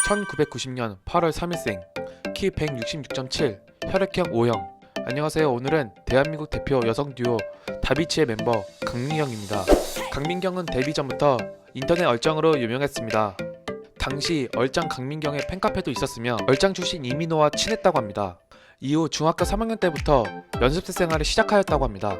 1990년 8월 3일생, 키 166.7, 혈액형 O형. 안녕하세요. 오늘은 대한민국 대표 여성 듀오 다비치의 멤버 강민경입니다. 강민경은 데뷔 전부터 인터넷 얼짱으로 유명했습니다. 당시 얼짱 강민경의 팬카페도 있었으며 얼짱 출신 이민호와 친했다고 합니다. 이후 중학교 3학년 때부터 연습생 생활을 시작하였다고 합니다.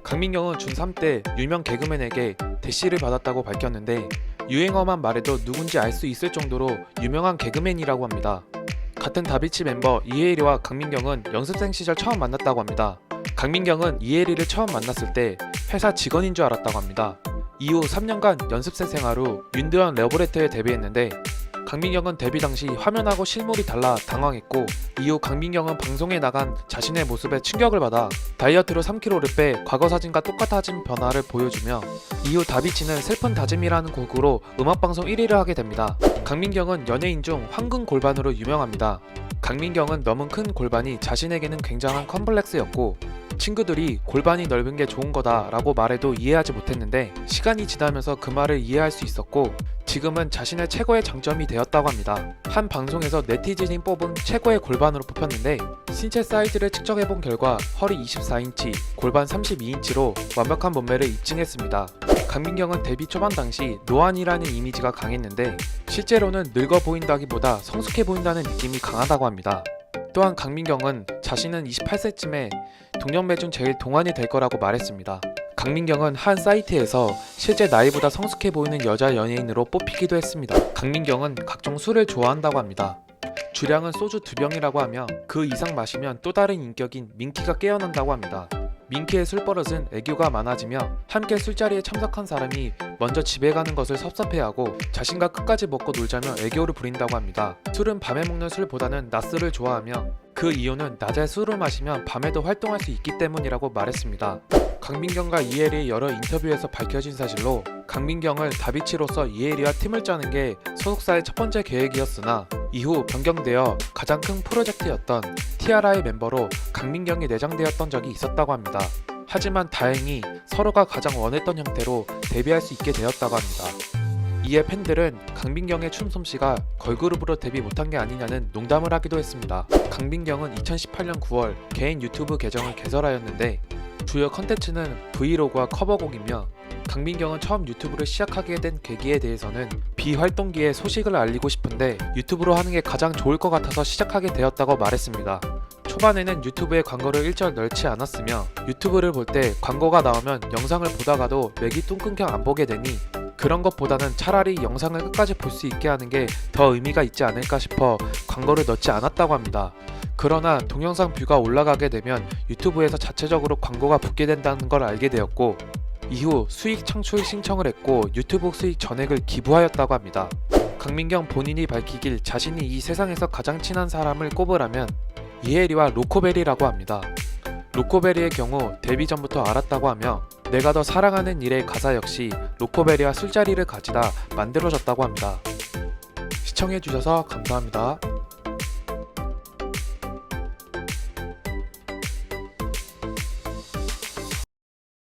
강민경은 중3 때 유명 개그맨에게 대시를 받았다고 밝혔는데 유행어만 말해도 누군지 알 수 있을 정도로 유명한 개그맨이라고 합니다. 같은 다비치 멤버 이혜리와 강민경은 연습생 시절 처음 만났다고 합니다. 강민경은 이혜리를 처음 만났을 때 회사 직원인 줄 알았다고 합니다. 이후 3년간 연습생 생활 후 윤도현 러브레터에 데뷔했는데 강민경은 데뷔 당시 화면하고 실물이 달라 당황했고 이후 강민경은 방송에 나간 자신의 모습에 충격을 받아 다이어트로 3kg를 빼 과거 사진과 똑같아진 변화를 보여주며 이후 다비치는 슬픈 다짐이라는 곡으로 음악방송 1위를 하게 됩니다. 강민경은 연예인 중 황금 골반으로 유명합니다. 강민경은 너무 큰 골반이 자신에게는 굉장한 컴플렉스였고 친구들이 골반이 넓은 게 좋은 거다 라고 말해도 이해하지 못했는데 시간이 지나면서 그 말을 이해할 수 있었고 지금은 자신의 최고의 장점이 되었다고 합니다. 한 방송에서 네티즌이 뽑은 최고의 골반으로 뽑혔는데 신체 사이즈를 측정해본 결과 허리 24인치, 골반 32인치로 완벽한 몸매를 입증했습니다. 강민경은 데뷔 초반 당시 노안이라는 이미지가 강했는데 실제로는 늙어 보인다기보다 성숙해 보인다는 느낌이 강하다고 합니다. 또한 강민경은 자신은 28세쯤에 동년배 중 제일 동안이 될 거라고 말했습니다. 강민경은 한 사이트에서 실제 나이보다 성숙해 보이는 여자 연예인으로 뽑히기도 했습니다. 강민경은 각종 술을 좋아한다고 합니다. 주량은 소주 2병이라고 하며 그 이상 마시면 또 다른 인격인 민키가 깨어난다고 합니다. 민키의 술버릇은 애교가 많아지며 함께 술자리에 참석한 사람이 먼저 집에 가는 것을 섭섭해하고 자신과 끝까지 먹고 놀자며 애교를 부린다고 합니다. 술은 밤에 먹는 술보다는 낮술을 좋아하며 그 이유는 낮에 술을 마시면 밤에도 활동할 수 있기 때문이라고 말했습니다. 강민경과 이혜리의 여러 인터뷰에서 밝혀진 사실로 강민경을 다비치로서 이혜리와 팀을 짜는 게 소속사의 첫 번째 계획이었으나 이후 변경되어 가장 큰 프로젝트였던 티아라의 멤버로 강민경이 내장되었던 적이 있었다고 합니다. 하지만 다행히 서로가 가장 원했던 형태로 데뷔할 수 있게 되었다고 합니다. 이에 팬들은 강민경의 춤솜씨가 걸그룹으로 데뷔 못한 게 아니냐는 농담을 하기도 했습니다. 강민경은 2018년 9월 개인 유튜브 계정을 개설하였는데 주요 컨텐츠는 브이로그와 커버곡이며 강민경은 처음 유튜브를 시작하게 된 계기에 대해서는 비활동기에 소식을 알리고 싶은데 유튜브로 하는 게 가장 좋을 것 같아서 시작하게 되었다고 말했습니다. 초반에는 유튜브에 광고를 일절 넣지 않았으며 유튜브를 볼 때 광고가 나오면 영상을 보다가도 맥이 뚱끊겨 안 보게 되니 그런 것보다는 차라리 영상을 끝까지 볼 수 있게 하는 게 더 의미가 있지 않을까 싶어 광고를 넣지 않았다고 합니다. 그러나 동영상 뷰가 올라가게 되면 유튜브에서 자체적으로 광고가 붙게 된다는 걸 알게 되었고 이후 수익 창출 신청을 했고 유튜브 수익 전액을 기부하였다고 합니다. 강민경 본인이 밝히길 자신이 이 세상에서 가장 친한 사람을 꼽으라면 이혜리와 로코베리라고 합니다. 로코베리의 경우 데뷔 전부터 알았다고 하며 내가 더 사랑하는 일의 가사 역시 로코베리와 술자리를 가지다 만들어졌다고 합니다. 시청해주셔서 감사합니다.